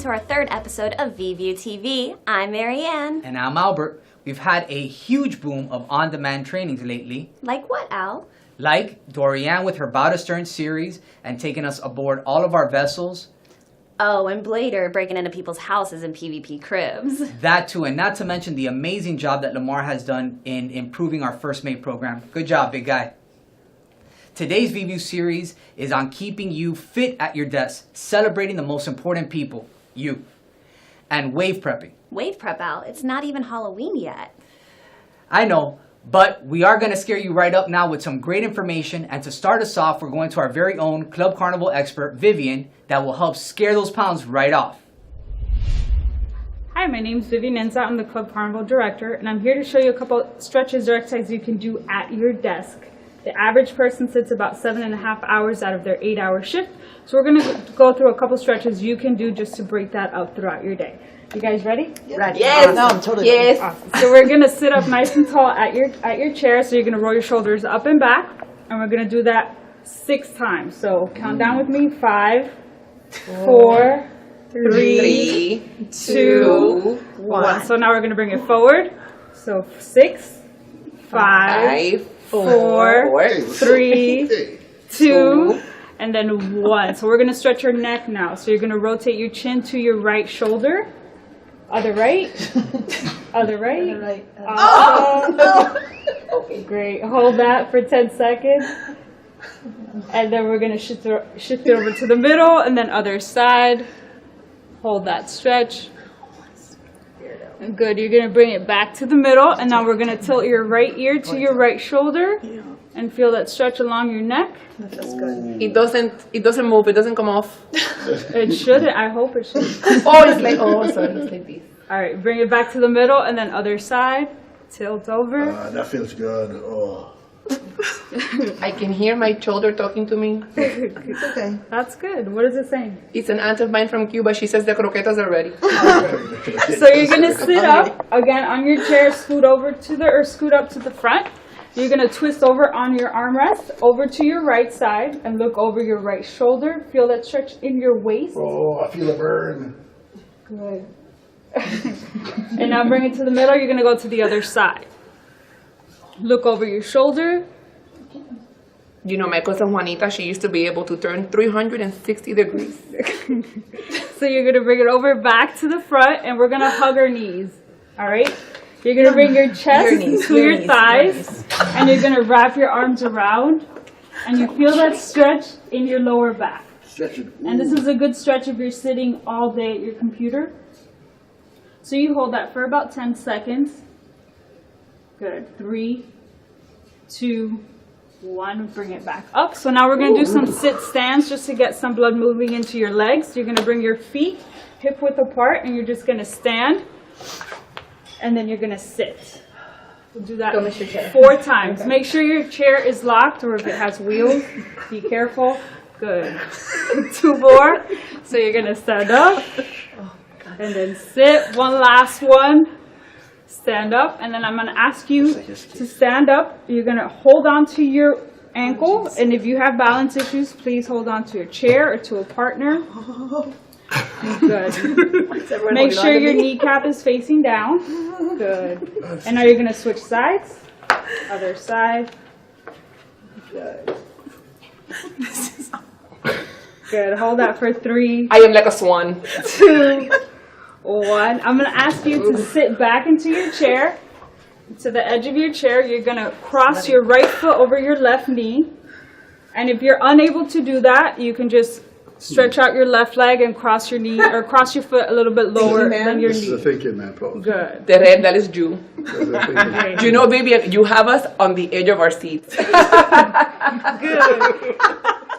to our third episode of Vview TV. I'm Marianne. And I'm Albert. We've had a huge boom of on-demand trainings lately. Like what, Al? Like Dorianne with her Bow to Stern series and taking us aboard all of our vessels. Oh, and Blader breaking into people's houses in PvP cribs. That too, and not to mention the amazing job that Lamar has done in improving our First Mate program. Good job, big guy. Today's Vview series is on keeping you fit at your desk, celebrating the most important people, you, and wave prepping. Wave prep, Al. It's not even Halloween yet. I know, but we are going to scare you right up now with some great information. And to start us off, we're going to our very own Club Carnival expert, Vivian, that will help scare those pounds right off. Hi, my name is Vivian Enza. I'm the Club Carnival director, and I'm here to show you a couple stretches or exercises you can do at your desk. The average person sits about 7.5 hours out of their 8-hour shift. So we're going to go through a couple stretches you can do just to break that up throughout your day. You guys ready? Ready. Yes. No, I'm totally ready. Awesome. So we're going to sit up nice and tall at your chair. So you're going to roll your shoulders up and back. And we're going to do that 6 times. So count down with me. 5, 4, 3, 2, 1. So now we're going to bring it forward. So 6, 5, 4, 3, 2, and then 1. So we're going to stretch your neck now. So you're going to rotate your chin to your right shoulder. Other right. Other right. Other right. No. Okay, great. Hold that for 10 seconds. And then we're going to shift it over to the middle, and then other side. Hold that stretch. Good. You're going to bring it back to the middle, and now we're going to tilt your right ear to your right shoulder and feel that stretch along your neck. That feels good. It doesn't move. It doesn't come off. It shouldn't. I hope it should. Oh, it's like, oh, sorry, it's like this. All right, bring it back to the middle, and then other side. Tilt over. That feels good. Oh. I can hear my shoulder talking to me. It's okay. That's good. What is it saying? It's an aunt of mine from Cuba. She says the croquetas are ready. So you're gonna sit up again on your chair, scoot up to the front. You're gonna twist over on your armrest, over to your right side, and look over your right shoulder. Feel that stretch in your waist. Oh, I feel a burn. Good. And now bring it to the middle. You're gonna go to the other side. Look over your shoulder. You know, my cousin Juanita, she used to be able to turn 360 degrees. So you're gonna bring it over back to the front, and we're gonna hug our knees. All right. You're gonna bring your chest to your thighs, and you're gonna wrap your arms around, and you feel that stretch in your lower back. And this is a good stretch if you're sitting all day at your computer. So you hold that for about 10 seconds. Good. 3, 2, 1. Bring it back up. So now we're going to do some sit stands just to get some blood moving into your legs. You're going to bring your feet hip width apart, and you're just going to stand, and then you're going to sit. We'll do that 4 times. Make sure your chair is locked, or if it has wheels, be careful. Good. 2 more. So you're going to stand up, and then sit. One last one. Stand up, and then I'm going to ask you to stand up. You're going to hold on to your ankle, and if you have balance issues, please hold on to your chair or to a partner. Good. Make sure your kneecap is facing down. Good. And now you're going to switch sides. Other side. Good. Good. Hold that for 3. I am like a swan. 2, 1. I'm going to ask you to sit back into your chair, to the edge of your chair. You're going to cross your right foot over your left knee. And if you're unable to do that, you can just stretch out your left leg and cross your knee, or cross your foot a little bit lower than your This is knee. a thinking man pose. Good. The red, that is Jew. Great. You know, baby, you have us on the edge of our seats. Good.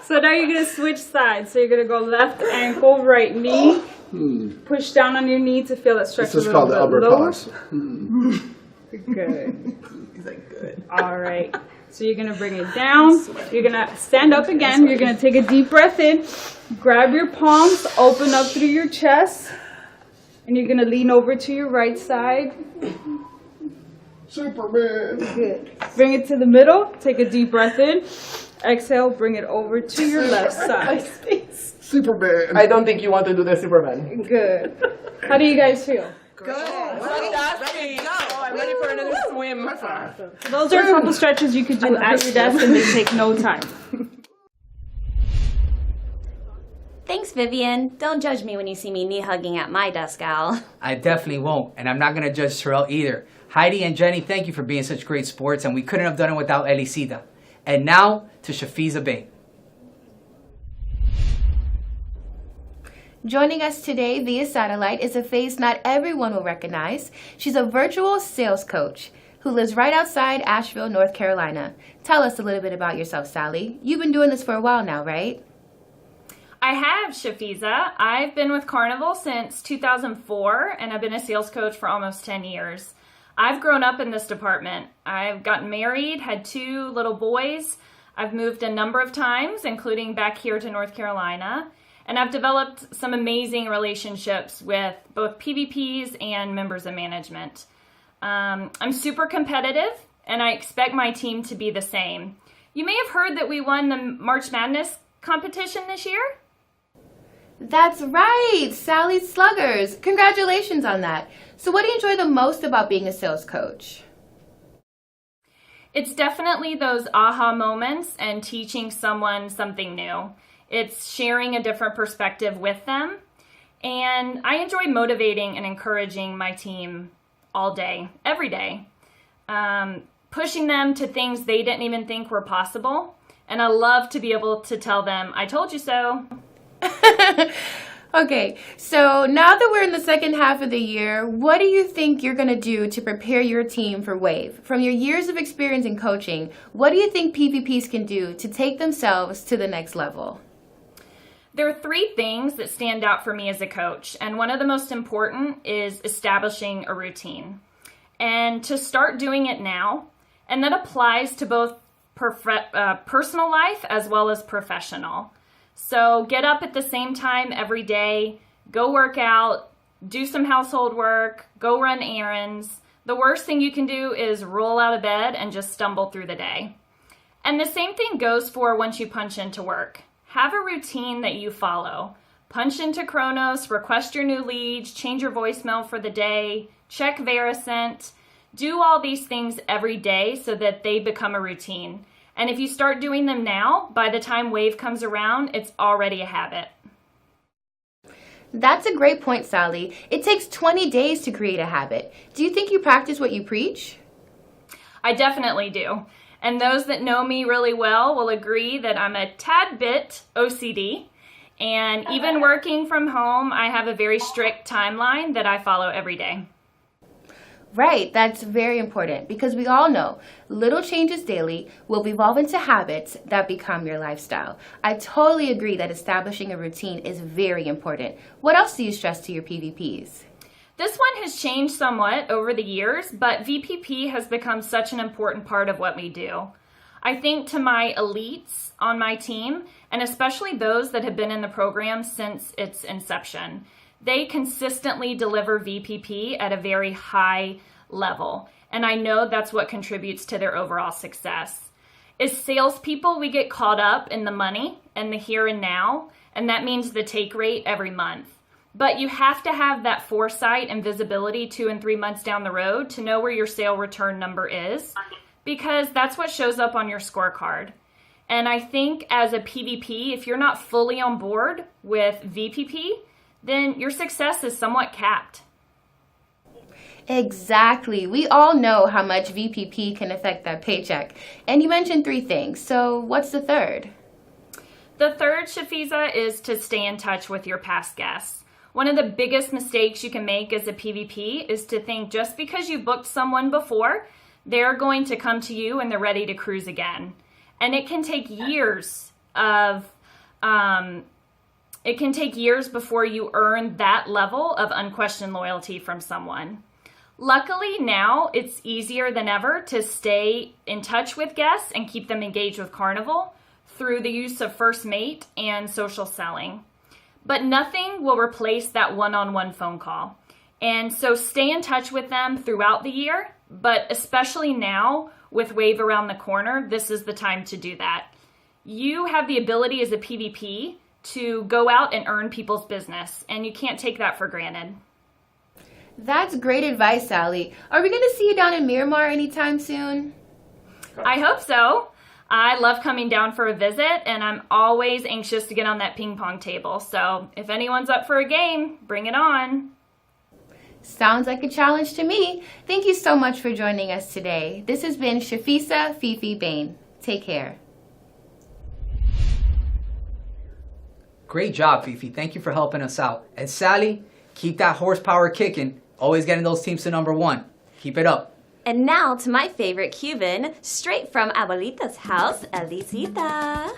So now you're going to switch sides. So you're going to go left ankle, right knee. Push down on your knee to feel that stretch. This is called the upper lower. pause. Good. He's like, good. All right. So you're going to bring it down. You're going to stand up again. You're going to take a deep breath in. Grab your palms. Open up through your chest. And you're going to lean over to your right side. Superman. Good. Bring it to the middle. Take a deep breath in. Exhale. Bring it over to your left side. Superman. I don't think you want to do the Superman. Good. How do you guys feel? Fantastic. Oh, I'm ready for another swim. Those are a couple stretches you could do at your desk and they take no time. Thanks, Vivian. Don't judge me when you see me knee hugging at my desk, Al. I definitely won't, and I'm not going to judge Terrell either. Heidi and Jenny, thank you for being such great sports, and we couldn't have done it without Elisida. And now to Shafiza Bey. Joining us today via satellite is a face not everyone will recognize. She's a virtual sales coach who lives right outside Asheville, North Carolina. Tell us a little bit about yourself, Sally. You've been doing this for a while now, right? I have, Shafiza. I've been with Carnival since 2004, and I've been a sales coach for almost 10 years. I've grown up in this department. I've gotten married, had 2 little boys. I've moved a number of times, including back here to North Carolina. And I've developed some amazing relationships with both PVPs and members of management. I'm super competitive, and I expect my team to be the same. You may have heard that we won the March Madness competition this year. That's right, Sally Sluggers. Congratulations on that. So what do you enjoy the most about being a sales coach? It's definitely those aha moments and teaching someone something new. It's sharing a different perspective with them. And I enjoy motivating and encouraging my team all day, every day. Pushing them to things they didn't even think were possible. And I love to be able to tell them, I told you so. Okay, so now that we're in the second half of the year, what do you think you're going to do to prepare your team for WAVE? From your years of experience in coaching, what do you think PVPs can do to take themselves to the next level? There are 3 things that stand out for me as a coach, and one of the most important is establishing a routine. And to start doing it now, and that applies to both personal life as well as professional. So get up at the same time every day, go work out, do some household work, go run errands. The worst thing you can do is roll out of bed and just stumble through the day. And the same thing goes for once you punch into work. Have a routine that you follow. Punch into Kronos, request your new leads, change your voicemail for the day, check Vericent. Do all these things every day so that they become a routine. And if you start doing them now, by the time WAVE comes around, it's already a habit. That's a great point, Sally. It takes 20 days to create a habit. Do you think you practice what you preach? I definitely do. And those that know me really well will agree that I'm a tad bit OCD. And even working from home, I have a very strict timeline that I follow every day. Right, that's very important because we all know little changes daily will evolve into habits that become your lifestyle. I totally agree that establishing a routine is very important. What else do you stress to your PVPs? This one has changed somewhat over the years, but VPP has become such an important part of what we do. I think to my elites on my team, and especially those that have been in the program since its inception, they consistently deliver VPP at a very high level. And I know that's what contributes to their overall success. As salespeople, we get caught up in the money and the here and now, and that means the take rate every month. But you have to have that foresight and visibility 2 and 3 months down the road to know where your sale return number is, because that's what shows up on your scorecard. And I think as a PVP, if you're not fully on board with VPP, then your success is somewhat capped. Exactly. We all know how much VPP can affect that paycheck. And you mentioned 3 things. So what's the third? The third, Shafiza, is to stay in touch with your past guests. One of the biggest mistakes you can make as a PVP is to think just because you booked someone before, they're going to come to you and they're ready to cruise again. And it can take years before you earn that level of unquestioned loyalty from someone. Luckily now it's easier than ever to stay in touch with guests and keep them engaged with Carnival through the use of First Mate and social selling. But nothing will replace that one-on-one phone call. And so stay in touch with them throughout the year, but especially now with WAVE around the corner, this is the time to do that. You have the ability as a PVP to go out and earn people's business, and you can't take that for granted. That's great advice, Sally. Are we going to see you down in Miramar anytime soon? I hope so. I love coming down for a visit, and I'm always anxious to get on that ping pong table. So if anyone's up for a game, bring it on. Sounds like a challenge to me. Thank you so much for joining us today. This has been Shafisa Fifi Bain. Take care. Great job, Fifi. Thank you for helping us out. And Sally, keep that horsepower kicking. Always getting those teams to number 1. Keep it up. And now to my favorite Cuban, straight from Abuelita's house, Elisita.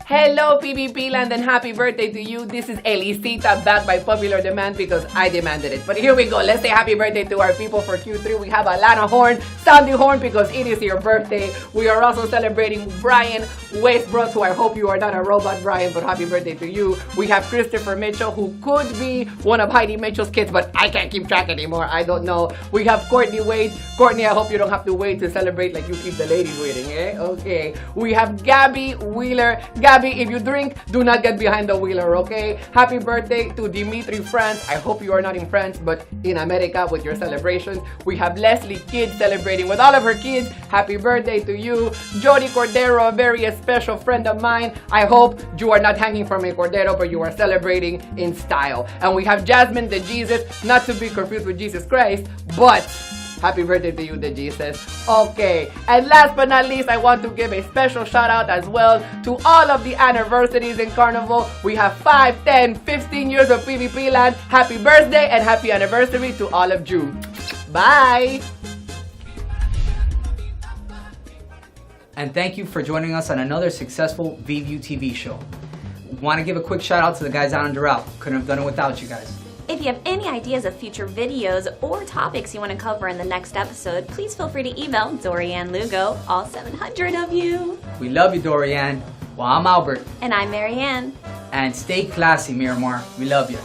Hello, PvP land, and happy birthday to you. This is Elisita, back by popular demand because I demanded it. But here we go. Let's say happy birthday to our people for Q3. We have Alana Horn, Sandy Horn, because it is your birthday. We are also celebrating Brian Westbrook, who I hope you are not a robot, Brian, but happy birthday to you. We have Christopher Mitchell, who could be one of Heidi Mitchell's kids, but I can't keep track anymore. I don't know. We have Courtney Wade. Courtney, I hope you don't have to wait to celebrate like you keep the ladies waiting, eh? Okay. We have Gabby Wheeler. Gabby, if you drink, do not get behind the wheeler, okay? Happy birthday to Dimitri France. I hope you are not in France, but in America with your celebrations. We have Leslie Kidd celebrating with all of her kids. Happy birthday to you. Jody Cordero, a very special friend of mine. I hope you are not hanging from a Cordero, but you are celebrating in style. And we have Jasmine the Jesus, not to be confused with Jesus Christ, but happy birthday to you, the Jesus. Okay, and last but not least, I want to give a special shout out as well to all of the anniversaries in Carnival. We have 5, 10, 15 years of PvP land. Happy birthday and happy anniversary to all of you. Bye! And thank you for joining us on another successful Vview TV show. Want to give a quick shout out to the guys down in Doral. Couldn't have done it without you guys. If you have any ideas of future videos or topics you want to cover in the next episode, please feel free to email Dorianne Lugo, all 700 of you. We love you, Dorianne. Well, I'm Albert. And I'm Marianne. And stay classy, Miramar. We love you.